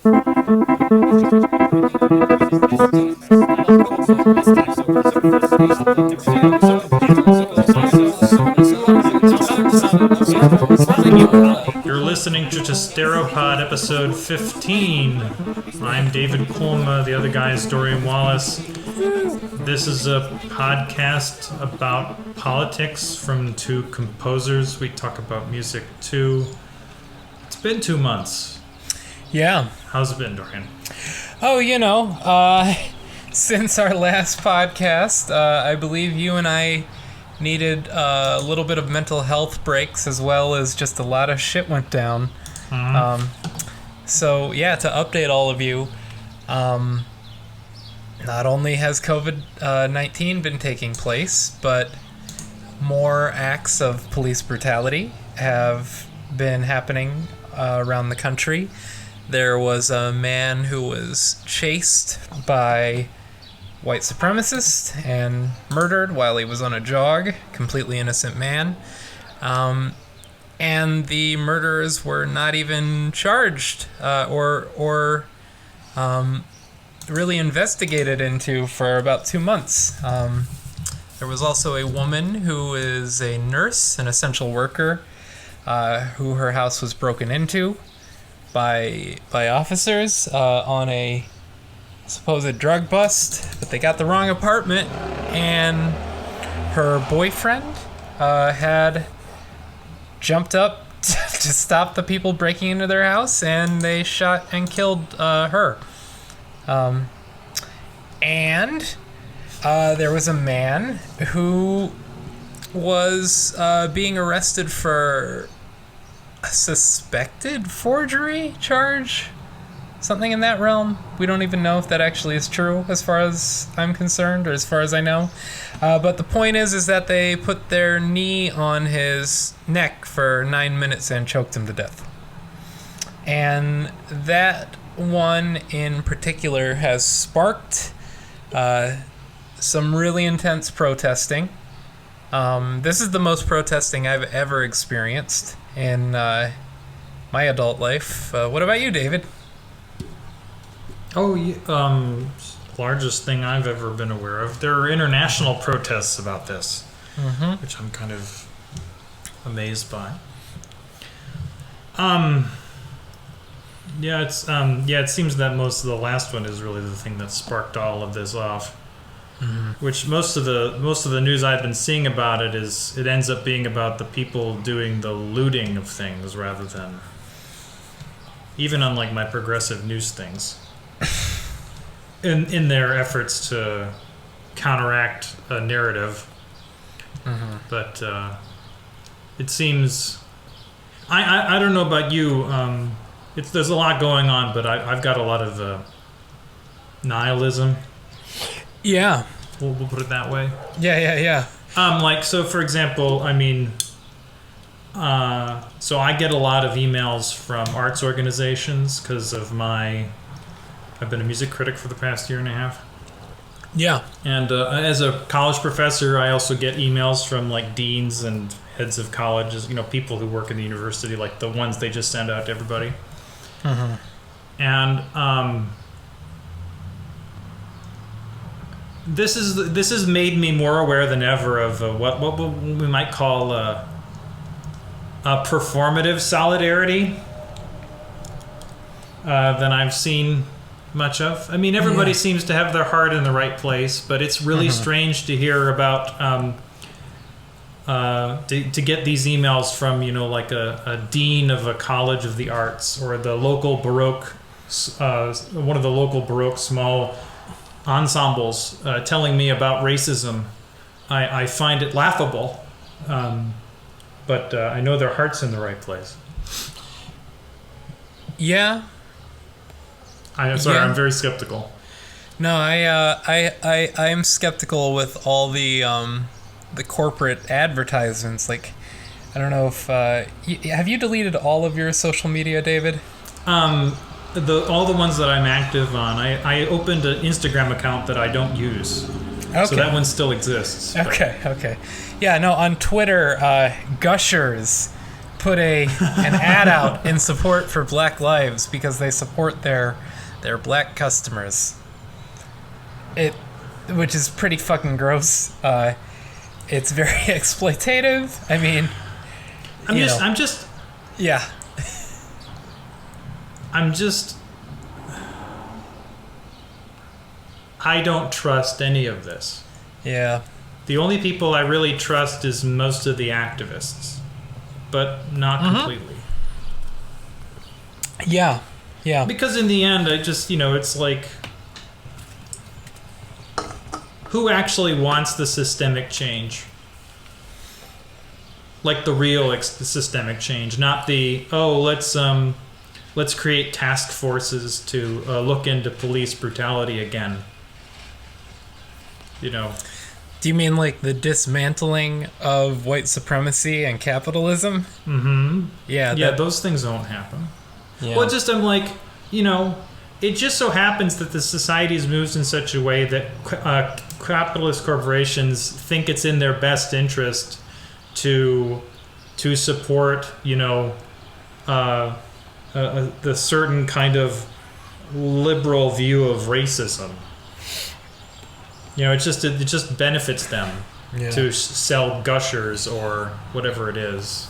You're listening to Trysteropod episode 15. I'm David Kulma, the other guy is Dorian Wallace. This is a podcast about politics from two composers. We talk about music too. It's been 2 months. Yeah. How's it been, Dorian? Oh, since our last podcast, I believe you and I needed a little bit of mental health breaks, as well as just a lot of shit went down. Mm-hmm. To update all of you, not only has COVID-19 been taking place, but more acts of police brutality have been happening around the country. There was a man who was chased by white supremacists and murdered while he was on a jog. Completely innocent man. And the murderers were not even charged or really investigated into for about 2 months. There was also a woman who is a nurse, an essential worker, who her house was broken into by officers on a supposed drug bust, but they got the wrong apartment, and her boyfriend had jumped up to stop the people breaking into their house, and they shot and killed her. And there was a man who was being arrested for a suspected forgery charge. Something in that realm. We don't even know if that actually is true as far as I'm concerned, or as far as I know. But the point is that they put their knee on his neck for 9 minutes and choked him to death. And that one in particular has sparked some really intense protesting. This is the most protesting I've ever experienced in my adult life. What about you, David? Largest thing I've ever been aware of. There are international protests about this, which I'm kind of amazed by. It seems that most of the last one is really the thing that sparked all of this off. Mm-hmm. Which most of the news I've been seeing about it ends up being about the people doing the looting of things rather than even on like my progressive news things. In their efforts to counteract a narrative. Mm-hmm. But it seems I don't know about you, there's a lot going on, but I've got a lot of nihilism. Yeah. We'll put it that way. Yeah. So for example, so I get a lot of emails from arts organizations because of I've been a music critic for the past year and a half. Yeah. And as a college professor, I also get emails from like deans and heads of colleges, people who work in the university, like the ones they just send out to everybody. Mm-hmm. And this has made me more aware than ever of what we might call a performative solidarity than I've seen much of. Everybody seems to have their heart in the right place, but it's really strange to hear about to get these emails from like a dean of a college of the arts or the local Baroque one of the local Baroque small ensembles telling me about racism. I find it laughable, but I know their heart's in the right place. Yeah. I'm sorry, I'm very skeptical. No, I'm skeptical with all the corporate advertisements. Like, I don't know if have you deleted all of your social media, David? All the ones that I'm active on. I opened an Instagram account that I don't use. Okay. So that one still exists. Okay. Yeah, no, on Twitter, Gushers put an ad out in support for Black Lives because they support their black customers. Which is pretty fucking gross. It's very exploitative. I mean, yeah. I don't trust any of this. Yeah. The only people I really trust is most of the activists, but not completely. Yeah. Yeah. Because in the end, I just, it's like, who actually wants the systemic change? Like the real systemic change, not the, let's create task forces to look into police brutality again. Do you mean like the dismantling of white supremacy and capitalism? Mm-hmm. Yeah. Yeah, those things don't happen. Yeah. Well, I'm like, it just so happens that the society has moved in such a way that capitalist corporations think it's in their best interest to support, the certain kind of liberal view of racism. It just benefits them to sell gushers or whatever it is.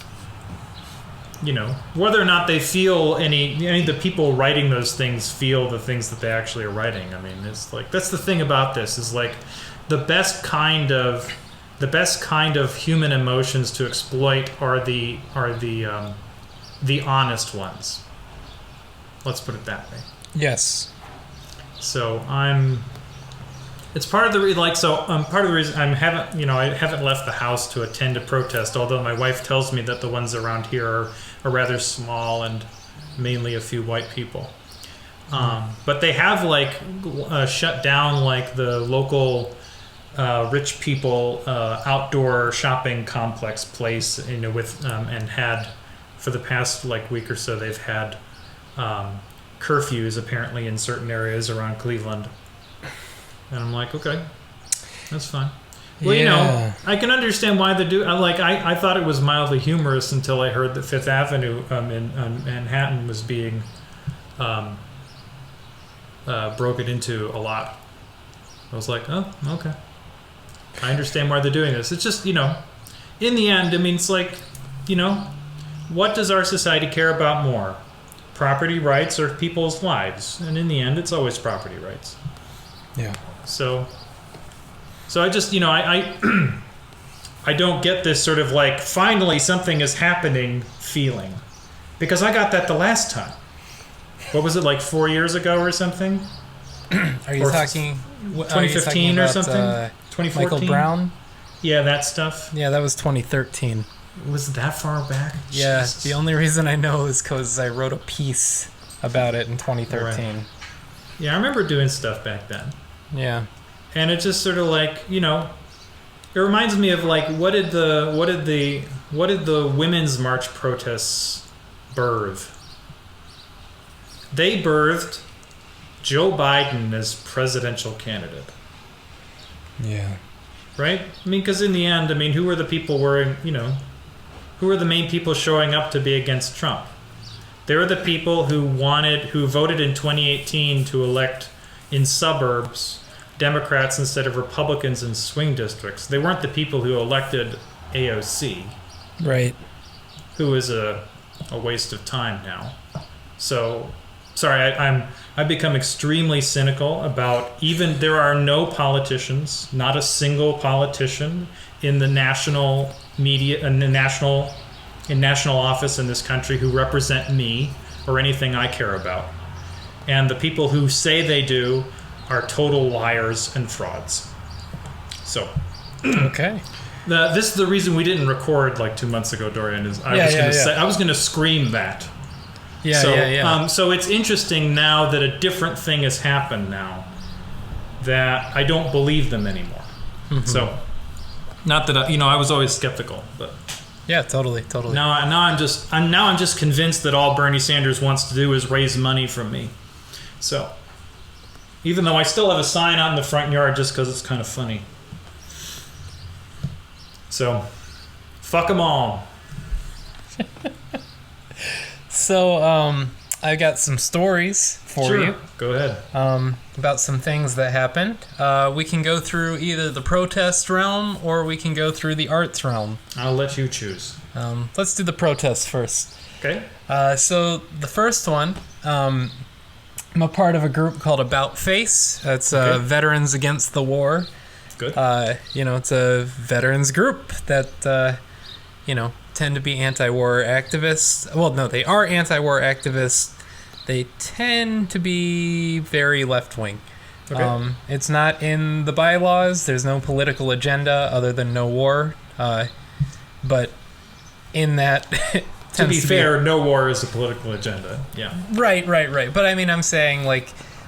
Whether or not they feel any of the people writing those things feel the things that they actually are writing. I mean, it's like, that's the thing about this, is like the best kind of human emotions to exploit are the honest ones. Let's put it that way. Yes. So it's part of the part of the reason I haven't left the house to attend a protest, although my wife tells me that the ones around here are rather small and mainly a few white people. But they have shut down the local rich people outdoor shopping complex place, with and had for the past week or so they've had curfews apparently in certain areas around Cleveland. And I'm like, okay, that's fine. Well, I can understand why they do. I thought it was mildly humorous until I heard that Fifth Avenue in Manhattan was being broken into a lot. I was like, oh, okay. I understand why they're doing this. It's just, in the end, I mean, it's like, what does our society care about more? Property rights or people's lives? And in the end, it's always property rights. Yeah. So I just, I don't get this sort of finally something is happening feeling. Because I got that the last time. What was it, 4 years ago or something? Are you talking 2015 or something? 2014? Michael Brown? Yeah, that stuff. Yeah, that was 2013. Was it that far back? Yeah, Jesus. The only reason I know is because I wrote a piece about it in 2013. Right. Yeah, I remember doing stuff back then. Yeah. And it just sort of it reminds me of what did the Women's March protests birth? They birthed Joe Biden as presidential candidate. Yeah. Right? I mean, because in the end, who were the people who were the main people showing up to be against Trump? They were the people who voted in 2018 to elect in suburbs Democrats instead of Republicans in swing districts. They weren't the people who elected AOC. Right. Who is a waste of time now. So, sorry, I've become extremely cynical about there are no politicians, not a single politician in the national media, in national office in this country who represent me or anything I care about. And the people who say they do are total liars and frauds. So, okay. This is the reason we didn't record 2 months ago, Dorian. I was going to scream that. Yeah. So it's interesting now that a different thing has happened now that I don't believe them anymore. Mm-hmm. So, not that I was always skeptical, but yeah, totally. Now I'm just convinced that all Bernie Sanders wants to do is raise money from me. So, even though I still have a sign out in the front yard just because it's kind of funny. So, fuck them all. So, I got some stories for you. Go ahead. About some things that happened. We can go through either the protest realm or we can go through the arts realm. I'll let you choose. Let's do the protest first. Okay. So the first one, I'm a part of a group called About Face. That's Veterans Against the War. Good. It's a veterans group that, tend to be anti-war activists. Well, no, they are anti-war activists. They tend to be very left-wing. Okay. It's not in the bylaws. There's no political agenda other than no war. But in that... to be fair, no war is a political agenda. Yeah. Right. But I mean, I'm saying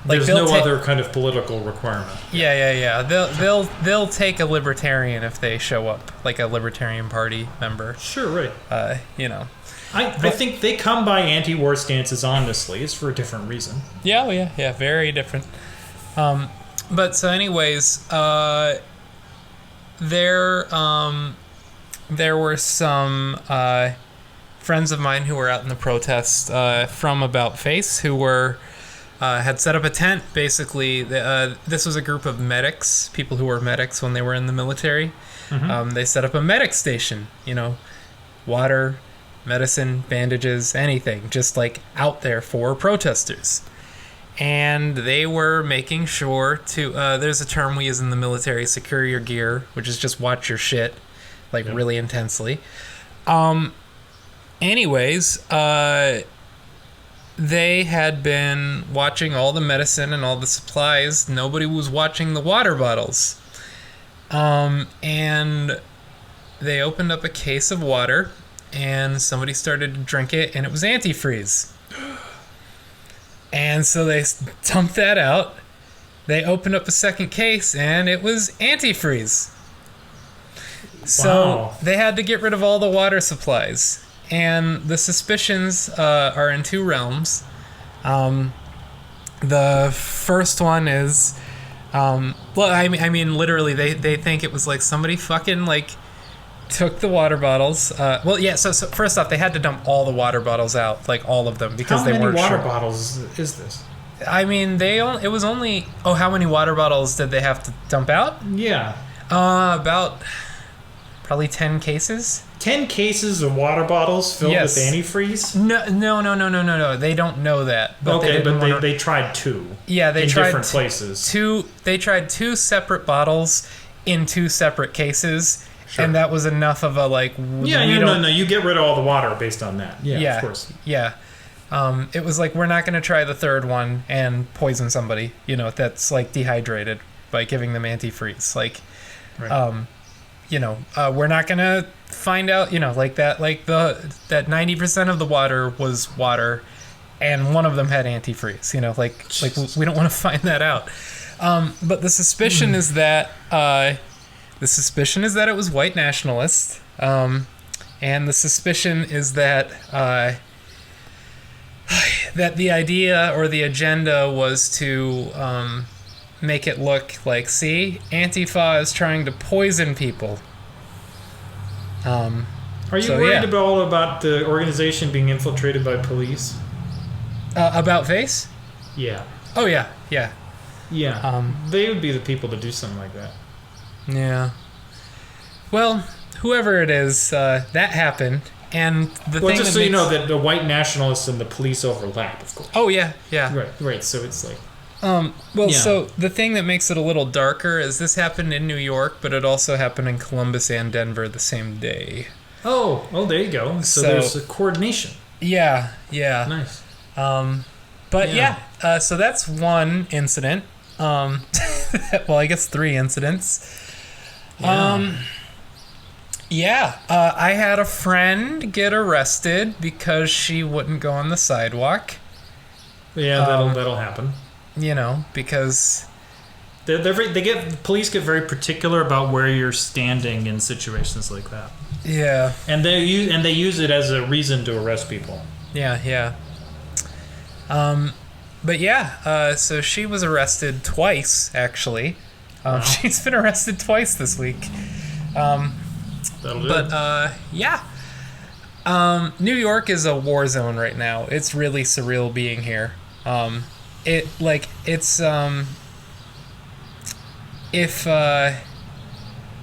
there's no other kind of political requirement. Yeah. They'll take a libertarian if they show up, like a Libertarian Party member. Sure, right. I think they come by anti-war stances honestly. It's for a different reason. Yeah, very different. But so anyways, there were some friends of mine who were out in the protest from About Face who were had set up a tent. Basically, this was a group of medics, people who were medics when they were in the military. Mm-hmm. They set up a medic station. Water, medicine, bandages, anything, just like out there for protesters. And they were making sure to, there's a term we use in the military, secure your gear, which is just watch your shit, really intensely. Anyways, they had been watching all the medicine and all the supplies. Nobody was watching the water bottles. And they opened up a case of water, and somebody started to drink it, and it was antifreeze. And so they dumped that out. They opened up a second case, and it was antifreeze. So they had to get rid of all the water supplies. And the suspicions are in two realms. The first one is, literally, they think it was like somebody fucking took the water bottles. So first off, they had to dump all the water bottles out, all of them, because they weren't sure. How many water bottles is this? I mean, it was only. Oh, how many water bottles did they have to dump out? Yeah. About probably 10 cases. 10 cases of water bottles filled with antifreeze? No. They don't know that. But they tried two. Yeah, they tried different places. They tried two separate bottles in two separate cases, sure. And that was enough of a you get rid of all the water based on that. Yeah, of course. Yeah. It was we're not going to try the third one and poison somebody, that's dehydrated by giving them antifreeze. Right. We're not going to find out, that 90% of the water was water and one of them had antifreeze, we don't want to find that out. But the suspicion is that it was white nationalist. And the suspicion is that that the idea or the agenda was to make it look like, see, Antifa is trying to poison people. Are you worried about the organization being infiltrated by police? About Face? Yeah. Oh, yeah. Yeah. They would be the people to do something like that. Yeah. Well, whoever it is, that happened. And just so you know that the white nationalists and the police overlap, of course. Oh, yeah. Right. So it's So the thing that makes it a little darker is this happened in New York, but it also happened in Columbus and Denver the same day. Oh, there you go. So there's a coordination. Yeah. Nice. So that's one incident. Well, I guess 3 incidents. Yeah. I had a friend get arrested because she wouldn't go on the sidewalk. Yeah, that'll happen. Because police get very particular about where you're standing in situations like that. Yeah. And they use it as a reason to arrest people. Yeah. So she was arrested twice, actually. Wow. She's been arrested twice this week. That'll do. But New York is a war zone right now. It's really surreal being here.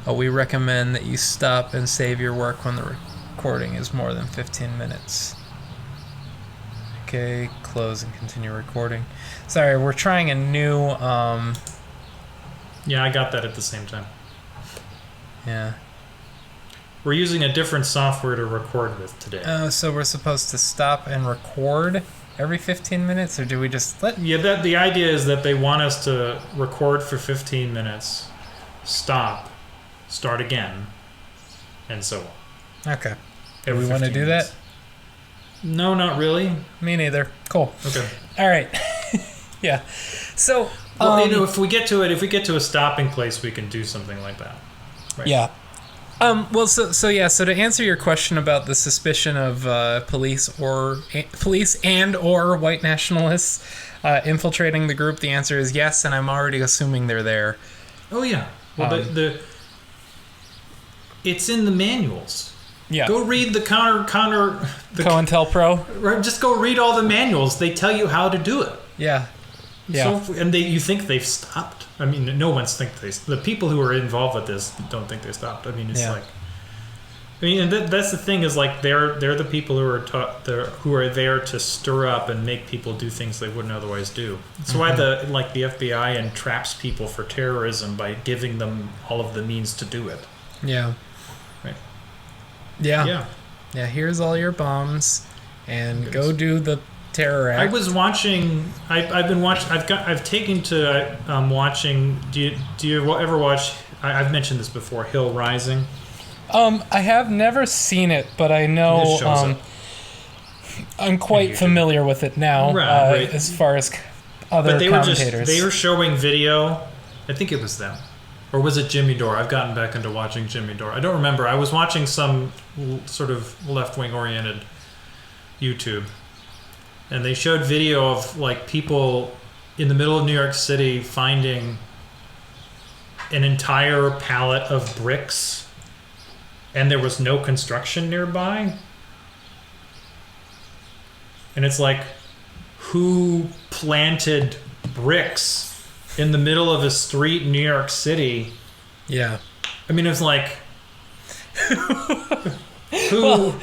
We recommend that you stop and save your work when the recording is more than 15 minutes. Okay, close and continue recording. Sorry, we're trying a new, Yeah, I got that at the same time. Yeah. We're using a different software to record with today. Oh, so we're supposed to stop and record every 15 minutes, or do we just let... Yeah, the idea is that they want us to record for 15 minutes, stop, start again, and so on. Okay. Do we want to do that? No, not really. Me neither. Cool. Okay. All right. Yeah. So, well, if we get to a stopping place, we can do something like that. Right. Yeah. So to answer your question about the suspicion of police and or white nationalists infiltrating the group, the answer is yes, and I'm already assuming they're there. Oh yeah. Well, it's in the manuals. Yeah. Go read the COINTELPRO. Right. Just go read all the manuals. They tell you how to do it. Yeah. Yeah. So, and you think they've stopped? I mean, no one's the people who are involved with this don't think they stopped. I mean, it's like, I mean, and that's the thing is like they're the people who are there to stir up and make people do things they wouldn't otherwise do. That's why the FBI entraps people for terrorism by giving them all of the means to do it. Yeah. Right. Yeah. Yeah. Yeah. Here's all your bombs, and go do the terror act. I was watching. I've been watching. I've taken to watching. Do you ever watch? I've mentioned this before. Hill Rising. I have never seen it, but I know. I'm quite familiar with it now. Right. As far as other commentators. They were showing video. I think it was them, or was it Jimmy Dore? I've gotten back into watching Jimmy Dore. I don't remember. I was watching some sort of left-wing oriented YouTube. And they showed video of like people in the middle of New York City finding an entire pallet of bricks, and there was no construction nearby. And it's like, who planted bricks in the middle of a street in New York City? Yeah. I mean, it's like, who...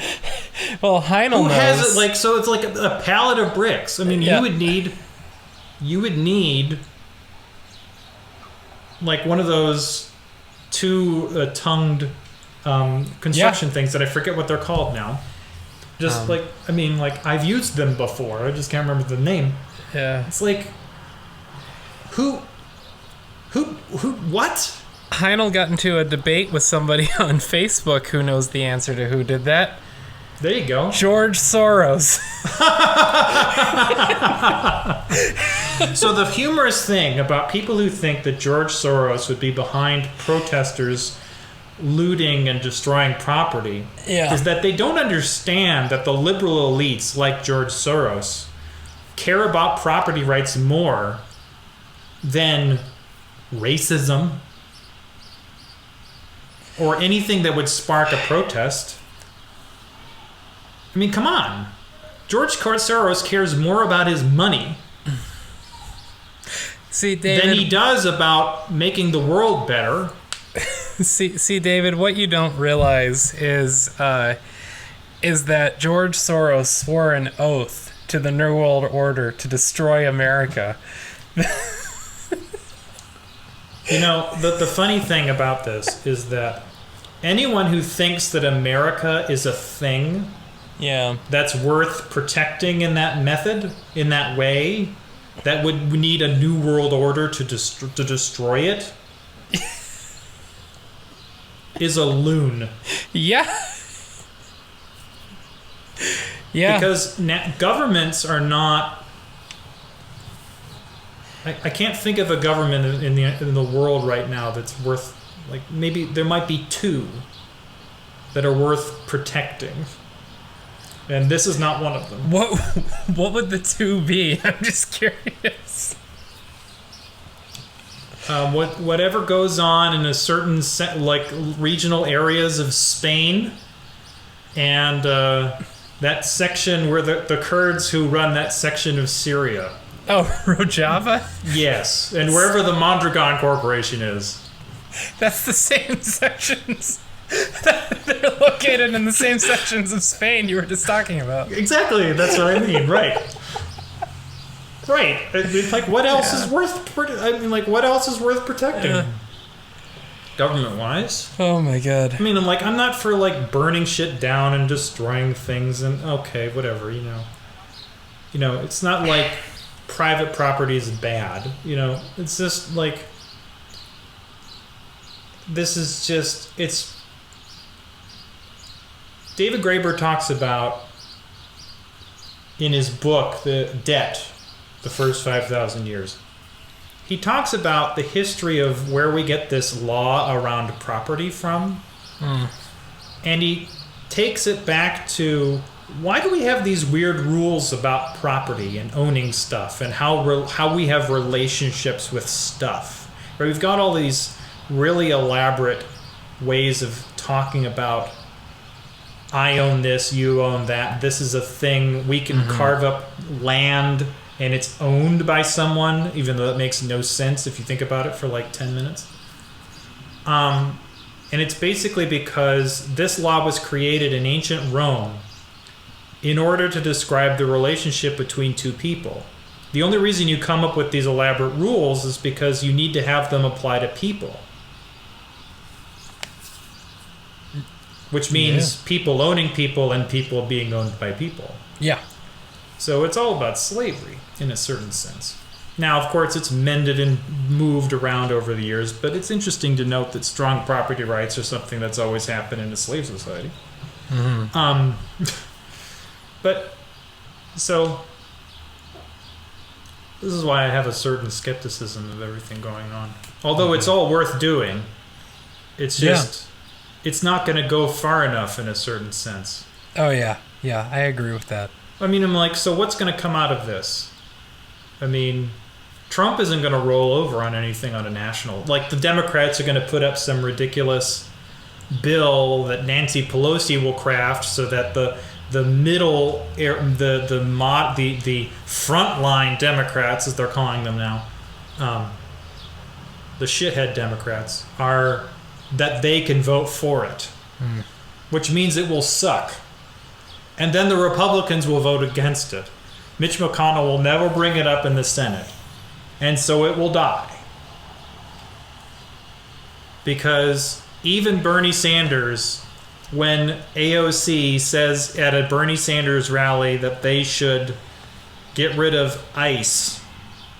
Well, Heinel knows. Has it like so? It's like a pallet of bricks. I mean, you would need like one of those two-tongued construction things that I forget what they're called now. Just like I mean, like I've used them before. I just can't remember the name. Yeah. It's like who? What? Heinel got into a debate with somebody on Facebook who knows the answer to who did that. There you go. George Soros. So the humorous thing about people who think that George Soros would be behind protesters looting and destroying property is that they don't understand that the liberal elites like George Soros care about property rights more than racism or anything that would spark a protest. I mean, come on. George Soros cares more about his money than he does about making the world better. See, David, what you don't realize is that George Soros swore an oath to the New World Order to destroy America. You know, the funny thing about this is that anyone who thinks that America is a thing that's worth protecting in that method, in that way, that would need a new world order to destroy it, is a loon. Yeah. Yeah. Because governments are not... I can't think of a government in the world right now that's worth... Like, maybe there might be two that are worth protecting. And this is not one of them. What would the two be? I'm just curious. Whatever goes on in a certain regional areas of Spain and that section where the Kurds who run that section of Syria. Oh, Rojava? Yes, and wherever the Mondragon Corporation is. That's the same sections. They're located in the same sections of Spain you were just talking about. Exactly, that's what I mean, right. Right. It's like, what else is worth... what else is worth protecting? Government-wise? Oh, my God. I mean, I'm not for, burning shit down and destroying things and, okay, whatever, You know, it's not like private property is bad, It's just, this is just... It's... David Graeber talks about, in his book, The Debt, the First 5,000 Years, he talks about the history of where we get this law around property from. And he takes it back to, why do we have these weird rules about property and owning stuff and how we have relationships with stuff? Right? We've got all these really elaborate ways of talking about, I own this, you own that, this is a thing. We can carve up land and it's owned by someone, even though that makes no sense if you think about it for 10 minutes. And it's basically because this law was created in ancient Rome in order to describe the relationship between two people. The only reason you come up with these elaborate rules is because you need to have them apply to people. Which means people owning people and people being owned by people. Yeah. So it's all about slavery in a certain sense. Now, of course, it's mended and moved around over the years, but it's interesting to note that strong property rights are something that's always happened in a slave society. But, so, this is why I have a certain skepticism of everything going on. Although it's all worth doing, it's just... It's not going to go far enough in a certain sense. Oh, yeah. Yeah, I agree with that. I mean, I'm so what's going to come out of this? I mean, Trump isn't going to roll over on anything on a national... the Democrats are going to put up some ridiculous bill that Nancy Pelosi will craft so that the middle... the frontline Democrats, as they're calling them now, the shithead Democrats, are... that they can vote for it, which means it will suck. And then the Republicans will vote against it. Mitch McConnell will never bring it up in the Senate. And so it will die. Because even Bernie Sanders, when AOC says at a Bernie Sanders rally that they should get rid of ICE,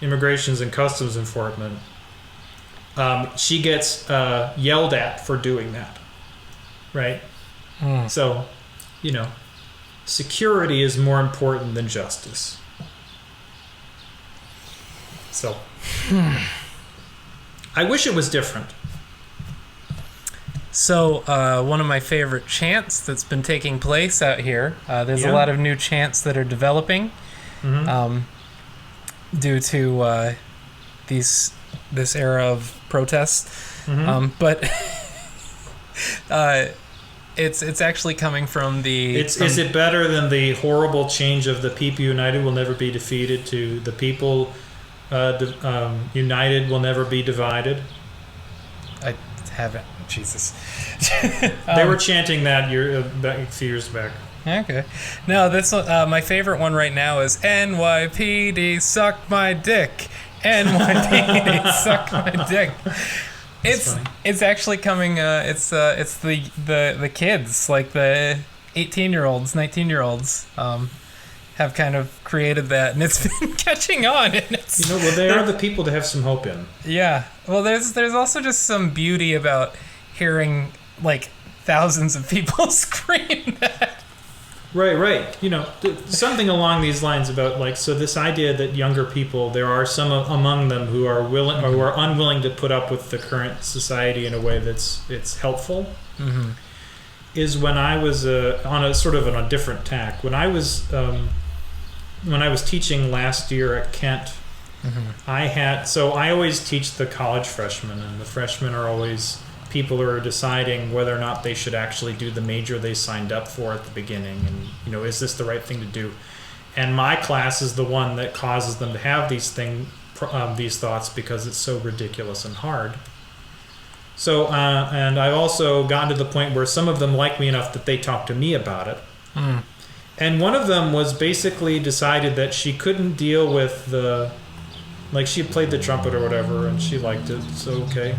Immigrations and Customs Enforcement, she gets yelled at for doing that, right? So, security is more important than justice. So, I wish it was different. So, one of my favorite chants that's been taking place out here, there's a lot of new chants that are developing due to this era of protests, but it's actually coming from the... Is it better than the horrible change of the people united will never be defeated to the people united will never be divided? I haven't. Jesus. They were chanting that a few years back. Okay. No, this my favorite one right now is NYPD suck my dick. NYPD suck my dick. It's actually coming. It's the kids, the 18-year-olds, 19-year-olds, have kind of created that, and it's been catching on. And it's they are the people to have some hope in. Yeah. Well, there's also just some beauty about hearing thousands of people scream that. Right. Something along these lines about so this idea that younger people, there are some among them who are willing or who are unwilling to put up with the current society in a way it's helpful. Is when I was on a different tack. When I was teaching last year at Kent, I always teach the college freshmen, and the freshmen are always people are deciding whether or not they should actually do the major they signed up for at the beginning, and is this the right thing to do? And my class is the one that causes them to have these thoughts because it's so ridiculous and hard. So, and I've also gotten to the point where some of them like me enough that they talk to me about it. Mm. And one of them was basically decided that she couldn't deal with she played the trumpet or whatever, and she liked it, so okay.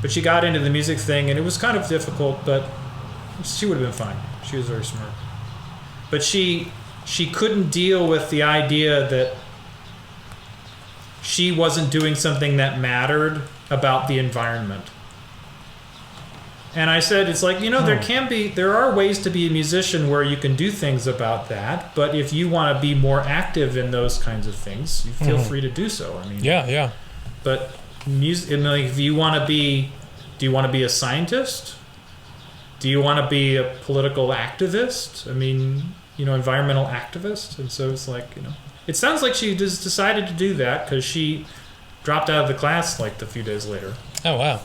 But she got into the music thing, and it was kind of difficult, but she would have been fine. She was very smart. But she couldn't deal with the idea that she wasn't doing something that mattered about the environment. And I said, it's like, there are ways to be a musician where you can do things about that, but if you want to be more active in those kinds of things, you feel free to do so. I mean, yeah. But music, if you want to be, do you want to be a scientist? Do you want to be a political activist? I mean, environmental activist? And so it's like, it sounds like she just decided to do that because she dropped out of the class like a few days later. Oh, wow.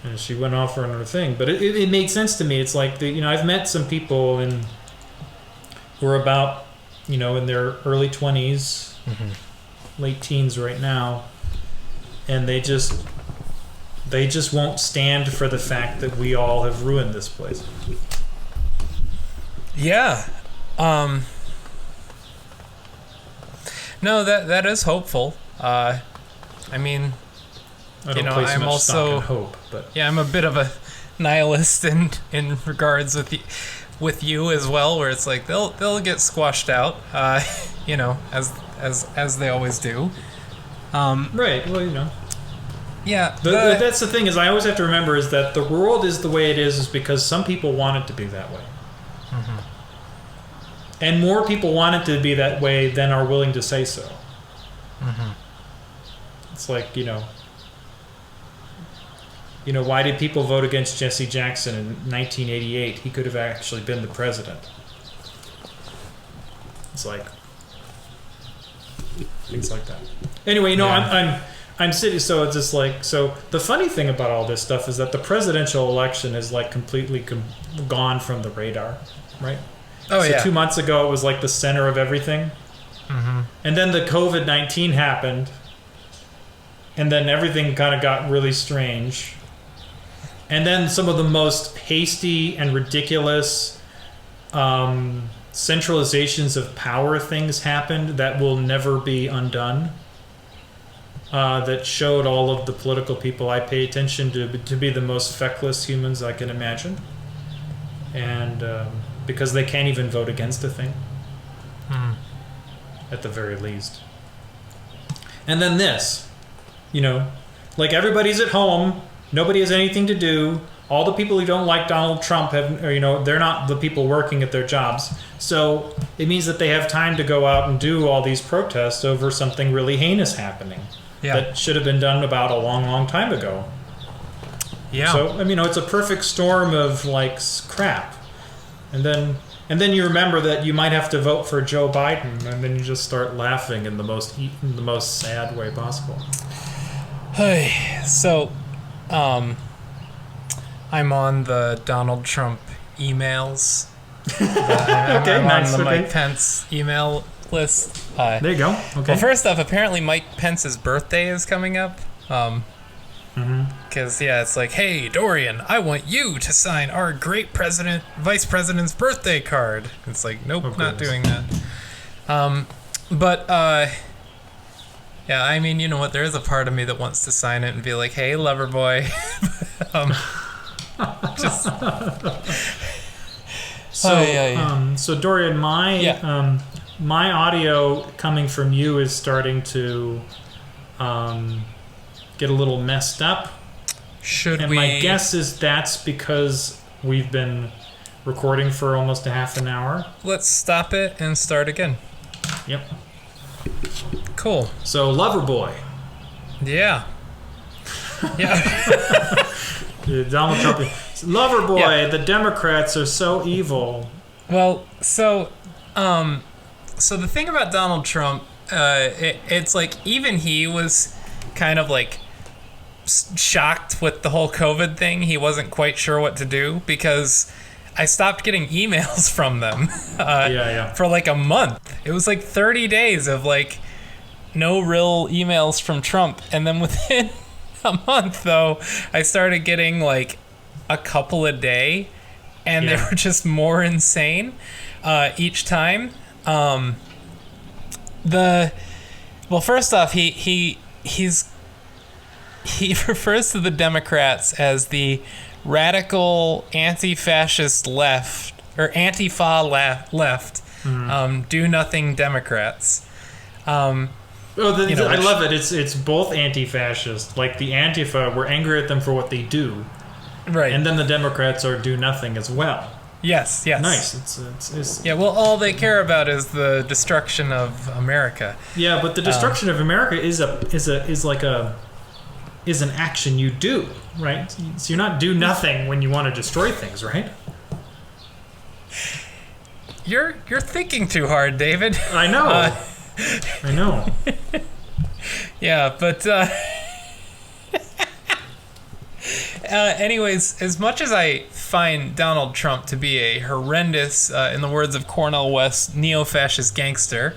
And she went off for another thing. But it made sense to me. It's like, I've met some people who are about, in their early 20s, late teens right now, and they just won't stand for the fact that we all have ruined this place. Yeah. No, that is hopeful. I mean, I don't place I'm much also stock in hope, but yeah, I'm a bit of a nihilist in regards with you as well, where it's like they'll get squashed out, as they always do. Right. Well, Yeah. that's the thing is I always have to remember is that the world is the way it is because some people want it to be that way. Mm-hmm. And more people want it to be that way than are willing to say so. Mm-hmm. It's like, why did people vote against Jesse Jackson in 1988? He could have actually been the president. It's like things like that. Anyway, I'm sitting, so it's just like, so the funny thing about all this stuff is that the presidential election is like completely gone from the radar, right? Oh, so yeah. 2 months ago, it was like the center of everything. Mm-hmm. And then the COVID-19 happened. And then everything kind of got really strange. And then some of the most hasty and ridiculous centralizations of power things happened that will never be undone. That showed all of the political people I pay attention to be the most feckless humans I can imagine. And because they can't even vote against a thing. At the very least. And then this. Like everybody's at home, nobody has anything to do. All the people who don't like Donald Trump they're not the people working at their jobs. So it means that they have time to go out and do all these protests over something really heinous happening that should have been done about a long, long time ago. Yeah. So it's a perfect storm of like crap, and then you remember that you might have to vote for Joe Biden, and then you just start laughing in the most sad way possible. So, I'm on the Donald Trump emails. I'm nice. on the Mike Pence email list. There you go. Okay. Well, first off, apparently Mike Pence's birthday is coming up. Because, it's like, hey, Dorian, I want you to sign our great vice president's birthday card. It's like, nope, not doing that. Yeah, I mean, you know what? There is a part of me that wants to sign it and be like, "Hey, lover boy." So Dorian, my audio coming from you is starting to get a little messed up. My guess is that's because we've been recording for almost a half an hour. Let's stop it and start again. Yep. Cool. So, lover boy. Yeah. Yeah. Donald Trump. Lover boy, the Democrats are so evil. Well, so the thing about Donald Trump, it's like even he was kind of like shocked with the whole COVID thing. He wasn't quite sure what to do because I stopped getting emails from them for like a month. It was like 30 days of like no real emails from Trump. And then within a month, though, I started getting like a couple a day, and they were just more insane each time. Well, first off, he refers to the Democrats as the radical anti-fascist left, or Antifa left, do nothing Democrats. I love it. It's both anti-fascist. Like the Antifa, we're angry at them for what they do, right? And then the Democrats are do nothing as well. Yes. Nice. It's yeah. Well, all they care about is the destruction of America. Yeah, but the destruction of America is an action you do, right? So you're not do nothing when you want to destroy things, right? You're thinking too hard, David. I know. I know. Yeah, but anyways, as much as I find Donald Trump to be a horrendous, in the words of Cornel West, neo-fascist gangster,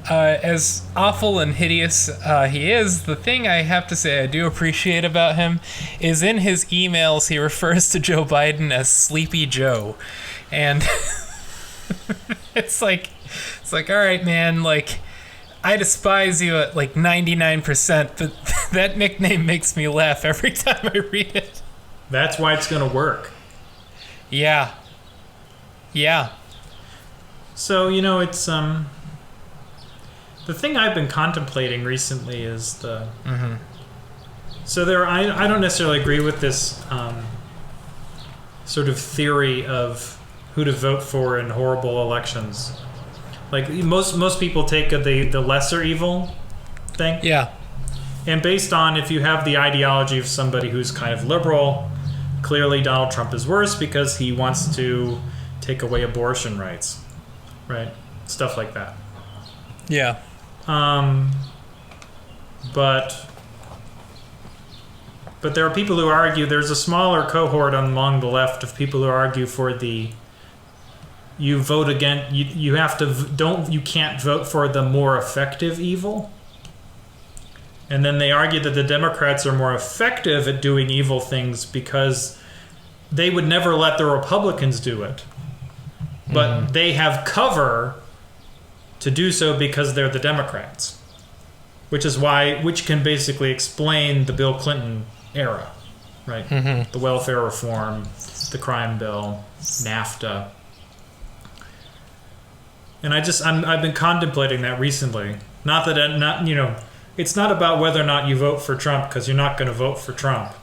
as awful and hideous he is, the thing I have to say I do appreciate about him is in his emails he refers to Joe Biden as Sleepy Joe. And it's like, all right, man, like, I despise you at like 99%, but that nickname makes me laugh every time I read it. That's why it's going to work. Yeah. So, it's, the thing I've been contemplating recently is the... Mm-hmm. So I don't necessarily agree with this sort of theory of who to vote for in horrible elections. Like, most people take the lesser evil thing. Yeah. And based on if you have the ideology of somebody who's kind of liberal, clearly Donald Trump is worse because he wants to take away abortion rights. Right? Stuff like that. Yeah. But there are people who argue, there's a smaller cohort among the left of people who argue for you vote against, you have to, you can't vote for the more effective evil. And then they argue that the Democrats are more effective at doing evil things because they would never let the Republicans do it. But they have cover to do so because they're the Democrats. Which can basically explain the Bill Clinton era, right? Mm-hmm. The welfare reform, the crime bill, NAFTA. And I've been contemplating that recently. It's not about whether or not you vote for Trump, because you're not going to vote for Trump.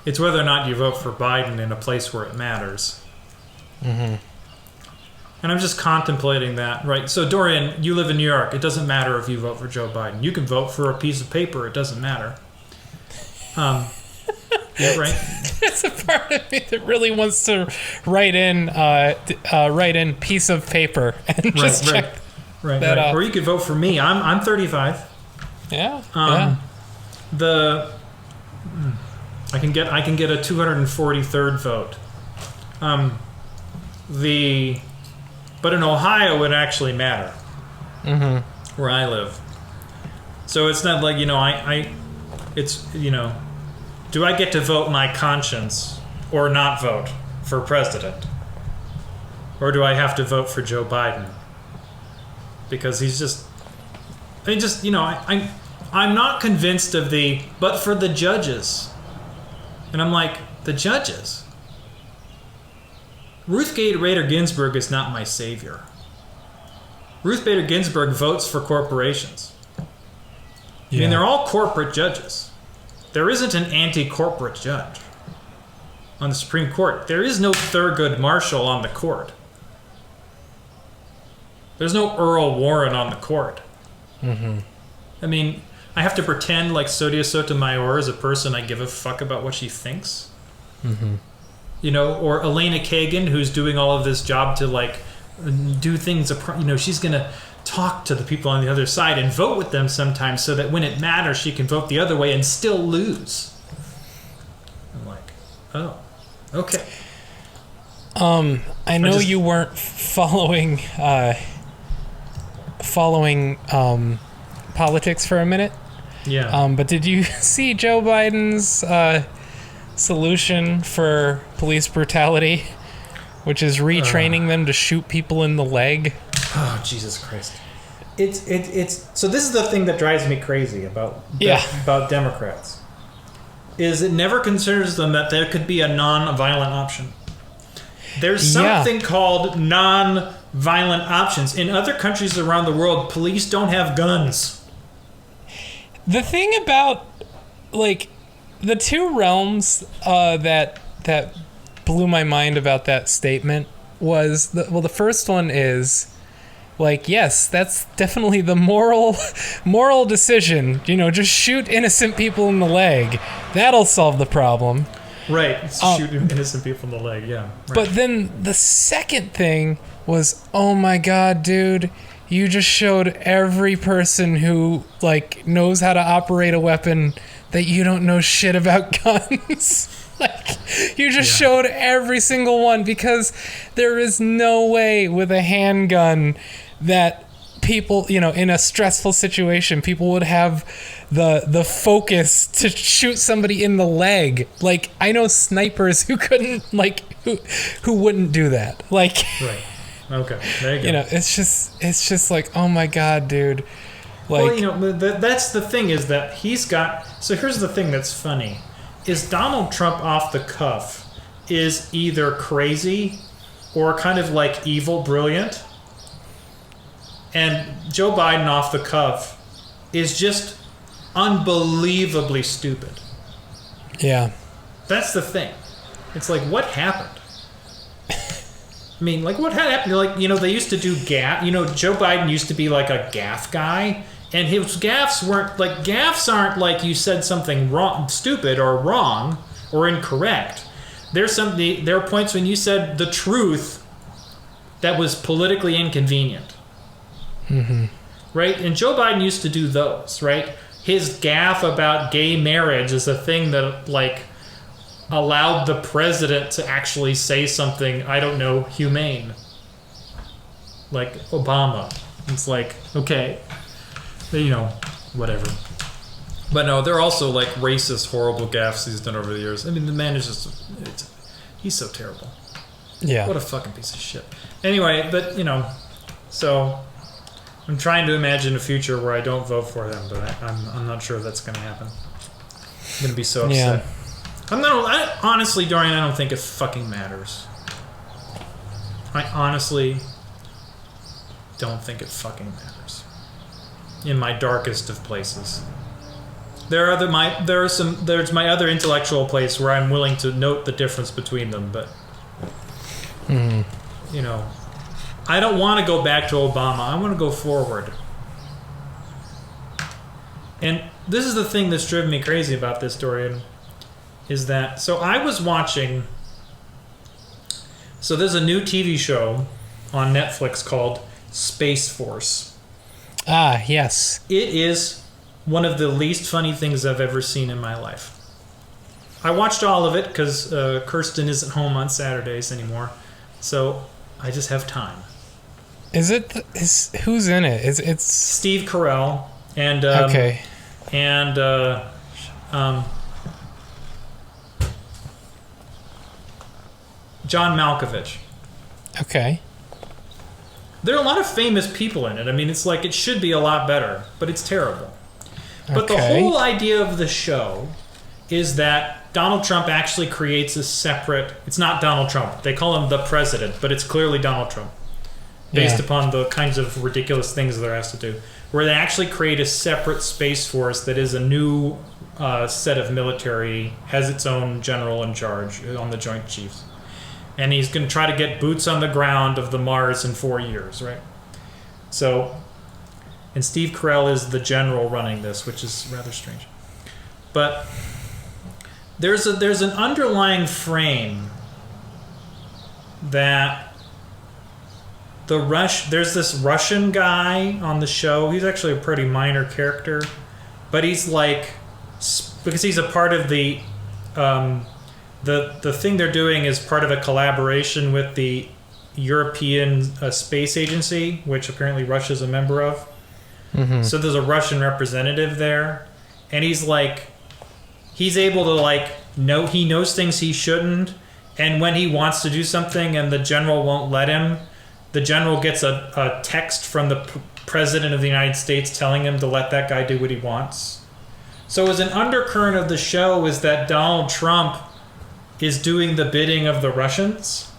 It's whether or not you vote for Biden in a place where it matters. Mm-hmm. And I'm just contemplating that, right? So, Dorian, you live in New York. It doesn't matter if you vote for Joe Biden. You can vote for a piece of paper. It doesn't matter. Yeah, right. There's a part of me that really wants to write in piece of paper and just check that off. Or you could vote for me. I'm 35. Yeah. I can get a 243rd vote. But in Ohio it actually matter. Mm-hmm. Where I live. So it's not like, do I get to vote my conscience or not vote for president? Or do I have to vote for Joe Biden? Because I'm not convinced of but for the judges. And I'm like, the judges? Ruth Bader Ginsburg is not my savior. Ruth Bader Ginsburg votes for corporations. Yeah. I mean, they're all corporate judges. There isn't an anti-corporate judge on the Supreme Court. There is no Thurgood Marshall on the court. There's no Earl Warren on the court. Mm-hmm. I mean, I have to pretend like Sonia Sotomayor is a person I give a fuck about what she thinks. Mm-hmm. Or Elena Kagan, who's doing all of this job to like do things. She's gonna talk to the people on the other side and vote with them sometimes so that when it matters, she can vote the other way and still lose. I'm like, oh, okay. I know you weren't following politics for a minute. Yeah. But did you see Joe Biden's solution for police brutality, which is retraining them to shoot people in the leg? Oh, Jesus Christ. It's so this is the thing that drives me crazy about Democrats, is it never considers them that there could be a non-violent option. There's something called non-violent options. In other countries around the world, police don't have guns. The thing about, like, the two realms that blew my mind about that statement was, the first one is, like, yes, that's definitely the moral decision. You know, just shoot innocent people in the leg. That'll solve the problem. Right, shoot innocent people in the leg, yeah. Right. But then the second thing was, oh my God, dude, you just showed every person who, like, knows how to operate a weapon that you don't know shit about guns. Like, you just showed every single one, because there is no way with a handgun that people, you know, in a stressful situation, people would have the focus to shoot somebody in the leg. Like, I know snipers who couldn't, like, who wouldn't do that. Like, right. Okay, there you go. You know, it's just like, oh my God, dude. Like, well, you know, that's the thing, is that he's got. So here's the thing that's funny, is Donald Trump off the cuff is either crazy or kind of like evil brilliant, and Joe Biden off the cuff is just unbelievably stupid. Yeah. That's the thing. It's like, what happened? I mean, like, what happened? Like, you know, they used to do gaff. You know, Joe Biden used to be like a gaff guy, and his gaffes aren't like you said something wrong, stupid or wrong or incorrect. There are points when you said the truth that was politically inconvenient. Mm-hmm. Right? And Joe Biden used to do those, right? His gaffe about gay marriage is a thing that, like, allowed the president to actually say something, I don't know, humane. Like Obama. It's like, okay, you know, whatever. But no, they're also, like, racist, horrible gaffes he's done over the years. I mean, the man is just, he's so terrible. Yeah. What a fucking piece of shit. Anyway, but, you know, so I'm trying to imagine a future where I don't vote for them, but I'm not sure that's going to happen. I'm going to be so upset. Yeah. Honestly, Dorian, I don't think it fucking matters. I honestly don't think it fucking matters. In my darkest of places. There's my other intellectual place where I'm willing to note the difference between them, but you know, I don't want to go back to Obama. I want to go forward. And this is the thing that's driven me crazy about this, Dorian, is that, so I was watching, so there's a new TV show on Netflix called Space Force. Ah, yes. It is one of the least funny things I've ever seen in my life. I watched all of it because Kirsten isn't home on Saturdays anymore, so I just have time. Who's in it? It's Steve Carell and okay, and John Malkovich. Okay. There are a lot of famous people in it. I mean, it's like, it should be a lot better, but it's terrible. But the whole idea of the show is that Donald Trump actually creates a separate... It's not Donald Trump. They call him the president, but it's clearly Donald Trump. Based upon the kinds of ridiculous things that they're asked to do. Where they actually create a separate space force that is a new set of military, has its own general in charge on the Joint Chiefs. And he's going to try to get boots on the ground of the Mars in 4 years, right? So, and Steve Carell is the general running this, which is rather strange. But there's an underlying frame that there's this Russian guy on the show. He's actually a pretty minor character, but he's like, because he's a part of the thing they're doing is part of a collaboration with the European Space Agency, which apparently Russia's a member of. Mm-hmm. So there's a Russian representative there, and he's able to he knows things he shouldn't, and when he wants to do something and the general won't let him, the general gets a text from the president of the United States telling him to let that guy do what he wants. So as an undercurrent of the show is that Donald Trump is doing the bidding of the Russians.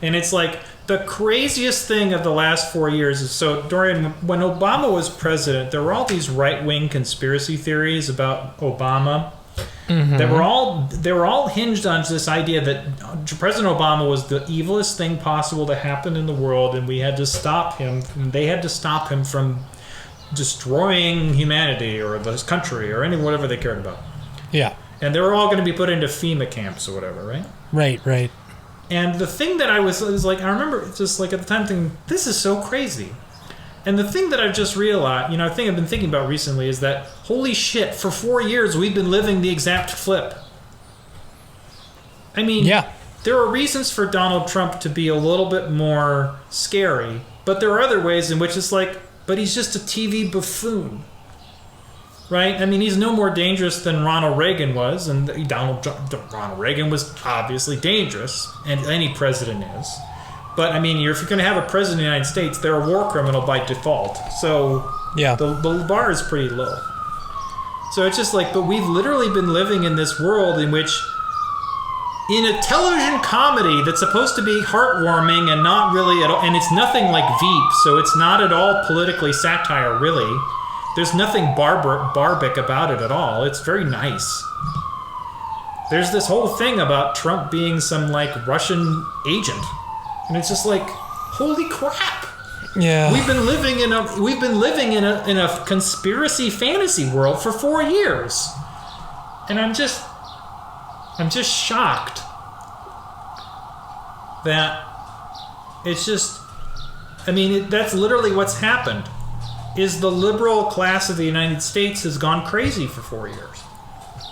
And it's like the craziest thing of the last 4 years is, so Dorian, when Obama was president, there were all these right-wing conspiracy theories about Obama. Mm-hmm. They were all hinged on this idea that President Obama was the evilest thing possible to happen in the world, and we had to stop him. And they had to stop him from destroying humanity or this country or whatever they cared about. Yeah. And they were all going to be put into FEMA camps or whatever, right? Right. And the thing that I was like, I remember just like at the time thinking, this is so crazy. And the thing that I've just realized, I've been thinking about recently is that, holy shit, for 4 years we've been living the exact flip. I mean, yeah. There are reasons for Donald Trump to be a little bit more scary, but there are other ways in which it's like, but he's just a TV buffoon. Right? I mean, he's no more dangerous than Ronald Reagan was, and Ronald Reagan was obviously dangerous, and any president is. But I mean, if you're going to have a president of the United States, they're a war criminal by default. So yeah, the bar is pretty low. So it's just like, but we've literally been living in this world in which, in a television comedy that's supposed to be heartwarming and not really at all, and it's nothing like Veep, so it's not at all politically satire, really. There's nothing barbic about it at all. It's very nice. There's this whole thing about Trump being some Russian agent, and it's just like, holy crap! Yeah, we've been living in a conspiracy fantasy world for 4 years, and I'm just shocked that it's just. I mean, that's literally what's happened. Is the liberal class of the United States has gone crazy for 4 years.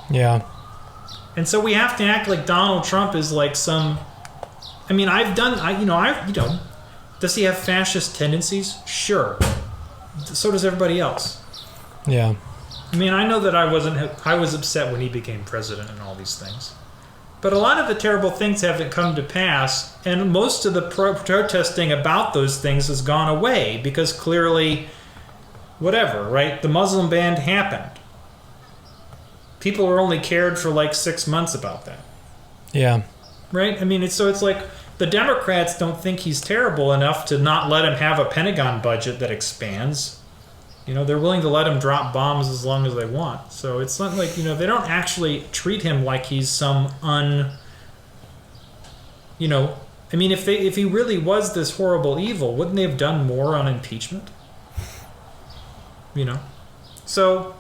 Yeah. And so we have to act like Donald Trump is like some... I mean, does he have fascist tendencies? Sure. So does everybody else. Yeah. I mean, I know that I was upset when he became president and all these things. But a lot of the terrible things haven't come to pass, and most of the protesting about those things has gone away because clearly... Whatever, right? The Muslim ban happened. People were only cared for 6 months about that. Yeah. Right? I mean, it's like the Democrats don't think he's terrible enough to not let him have a Pentagon budget that expands. They're willing to let him drop bombs as long as they want. So it's not like, they don't actually treat him like he's some I mean, if he really was this horrible evil, wouldn't they have done more on impeachment? So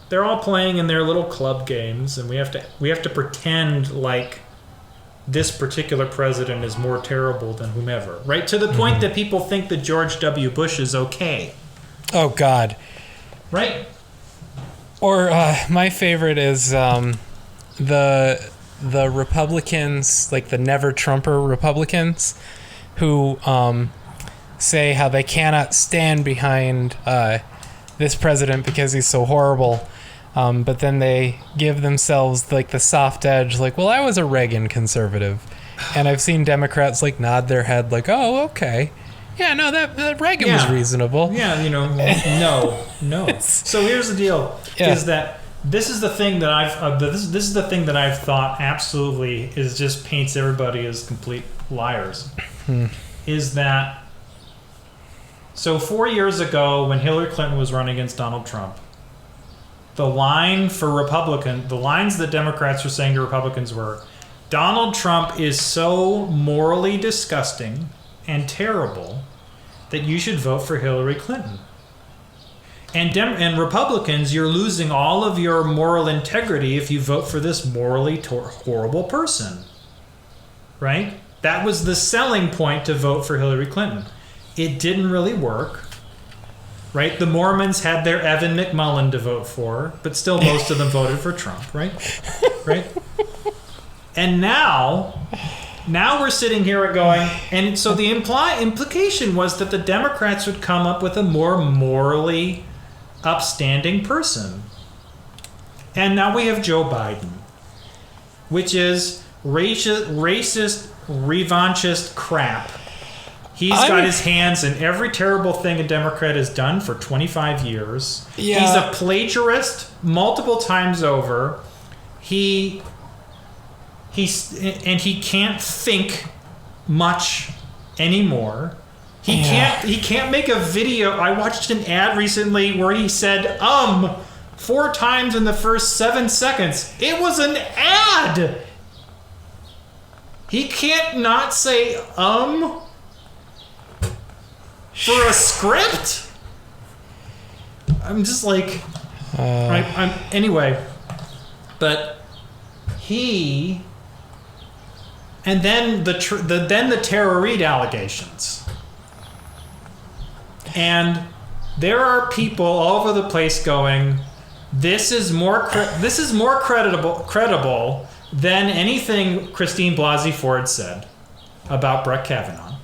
they're all playing in their little club games, and we have to pretend like this particular president is more terrible than whomever, right? To the point that people think that George W. Bush is okay. Oh God, right? Or my favorite is the Republicans, like the Never Trumper Republicans, who say how they cannot stand behind this president because he's so horrible, but then they give themselves the soft edge, well, I was a Reagan conservative, and I've seen Democrats nod their head oh, okay, yeah, no, that Reagan was reasonable. Yeah, no. So here's the deal: is that this is the thing that this is the thing that I've thought absolutely is just paints everybody as complete liars. Is that. So 4 years ago, when Hillary Clinton was running against Donald Trump, the lines that Democrats were saying to Republicans were, Donald Trump is so morally disgusting and terrible that you should vote for Hillary Clinton. And Republicans, you're losing all of your moral integrity if you vote for this morally horrible person. Right? That was the selling point to vote for Hillary Clinton. It didn't really work, right? The Mormons had their Evan McMullin to vote for, but still most of them voted for Trump, right? Right? And now we're sitting here going, and so the implication was that the Democrats would come up with a more morally upstanding person. And now we have Joe Biden, which is racist, revanchist crap. He's got his hands in every terrible thing a Democrat has done for 25 years. Yeah. He's a plagiarist multiple times over. He can't think much anymore. He can't make a video. I watched an ad recently where he said 4 times in the first 7 seconds. It was an ad. He can't not say for a script. I'm just like I'm anyway. But he and then the Tara Reid allegations. And there are people all over the place going, this is more credible than anything Christine Blasey Ford said about Brett Kavanaugh.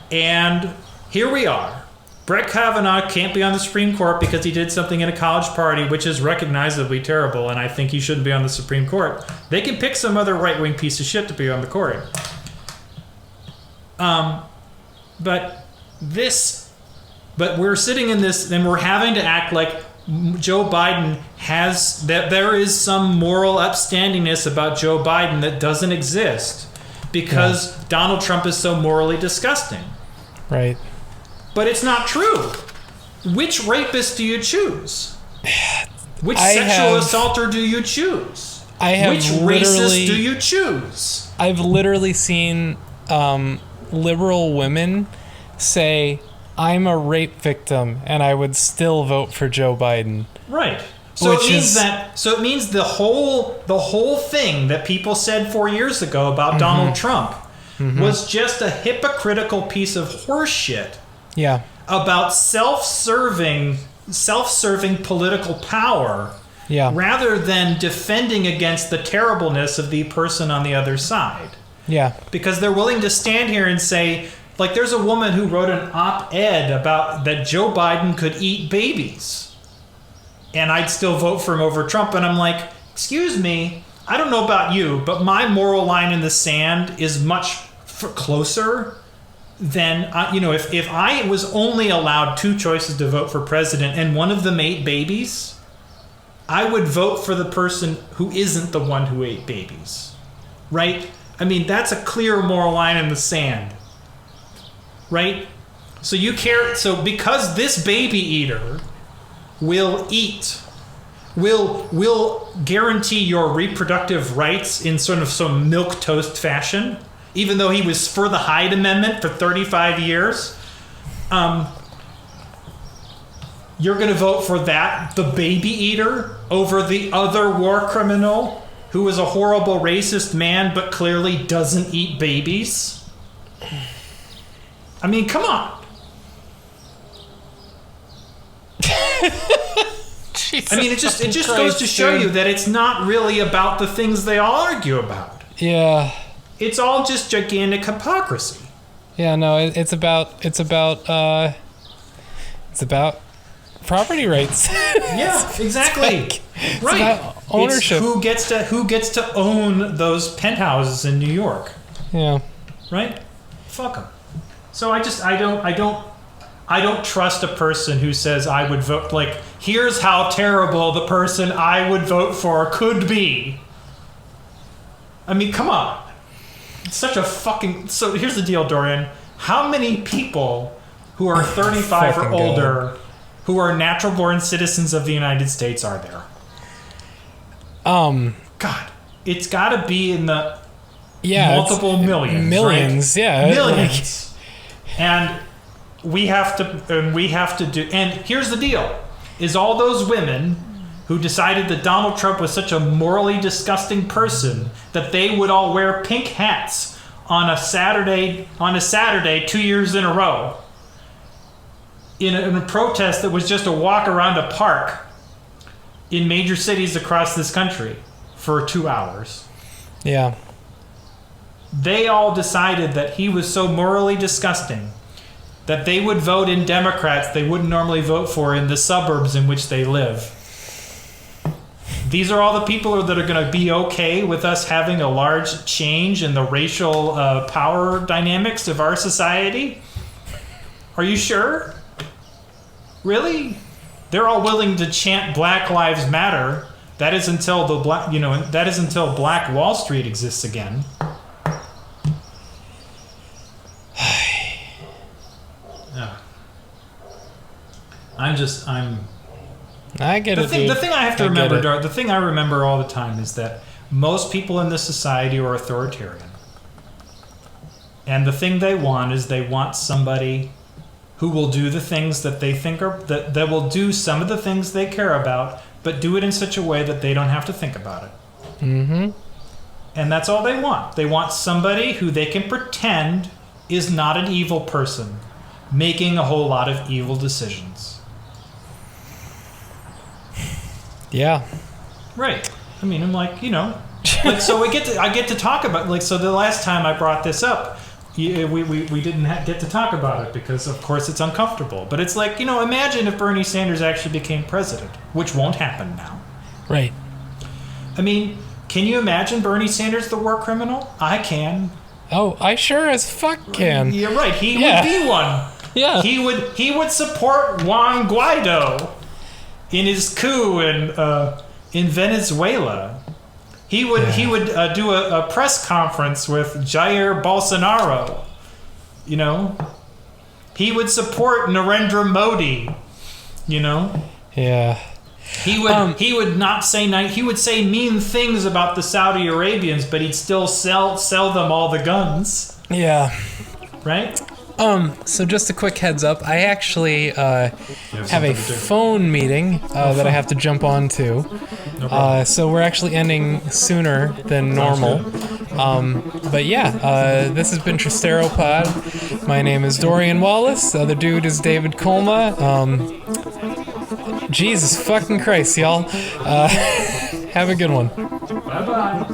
And here we are. Brett Kavanaugh can't be on the Supreme Court because he did something in a college party, which is recognizably terrible, and I think he shouldn't be on the Supreme Court. They can pick some other right-wing piece of shit to be on the court. But we're sitting in this, and we're having to act like Joe Biden that there is some moral upstandingness about Joe Biden that doesn't exist because Donald Trump is so morally disgusting. Right. But it's not true. Which rapist do you choose? Which sexual assaulter do you choose? Which racist do you choose? I've literally seen liberal women say, I'm a rape victim and I would still vote for Joe Biden. Right. So it means the whole thing that people said 4 years ago about Donald Trump was just a hypocritical piece of horse shit. Yeah. About self-serving political power. Yeah. Rather than defending against the terribleness of the person on the other side. Yeah. Because they're willing to stand here and say, like, there's a woman who wrote an op-ed about that Joe Biden could eat babies. And I'd still vote for him over Trump. And I'm like, excuse me, I don't know about you, but my moral line in the sand is much closer than, if I was only allowed 2 choices to vote for president and one of them ate babies, I would vote for the person who isn't the one who ate babies. Right? I mean, that's a clear moral line in the sand. Right? So because this baby eater will guarantee your reproductive rights in sort of some milquetoast fashion, even though he was for the Hyde Amendment for 35 years, you're going to vote for the baby eater, over the other war criminal who is a horrible racist man but clearly doesn't eat babies? I mean, come on. I mean, it just goes to show you that it's not really about the things they all argue about. Yeah. It's all just gigantic hypocrisy. Yeah, no, it's about property rights. Yeah, exactly. It's about ownership. It's who gets to own those penthouses in New York. Yeah. Right? Fuck them. So I don't trust a person who says I would vote, like, here's how terrible the person I would vote for could be. I mean, come on. It's such a fucking... So here's the deal, Dorian. How many people who are 35 or older who are natural-born citizens of the United States are there? God, it's got to be in the multiple millions. Millions, right? Yeah. Millions. And we have to do... And here's the deal. Is all those women who decided that Donald Trump was such a morally disgusting person that they would all wear pink hats on a Saturday 2 years in a row in a protest that was just a walk around a park in major cities across this country for 2 hours. Yeah. They all decided that he was so morally disgusting that they would vote in Democrats they wouldn't normally vote for in the suburbs in which they live. These are all the people that are going to be okay with us having a large change in the racial power dynamics of our society? Are you sure? Really? They're all willing to chant Black Lives Matter. That is until Black Wall Street exists again. I get it. The thing I have to remember, the thing I remember all the time is that most people in this society are authoritarian. And the thing they want is they want somebody who will do the things that they think are, that will do some of the things they care about, but do it in such a way that they don't have to think about it. Mm-hmm. And that's all they want. They want somebody who they can pretend is not an evil person, making a whole lot of evil decisions. Yeah. Right. I mean, I'm like, so I get to talk about, so the last time I brought this up, we didn't get to talk about it because, of course, it's uncomfortable. But it's like, imagine if Bernie Sanders actually became president, which won't happen now. Right. I mean, can you imagine Bernie Sanders the war criminal? I can. Oh, I sure as fuck can. You're right. He would be one. Yeah. He would support Juan Guaido in his coup in Venezuela. He would do a press conference with Jair Bolsonaro. He would support Narendra Modi. Yeah. He would not say he would say mean things about the Saudi Arabians, but he'd still sell them all the guns. Yeah. Right? So just a quick heads up, I actually have a phone meeting that I have to jump on to. No so we're actually ending sooner than normal. But yeah, this has been Trysteropod. My name is Dorian Wallace. The other dude is David Kulma. Jesus fucking Christ, y'all. Have a good one. Bye.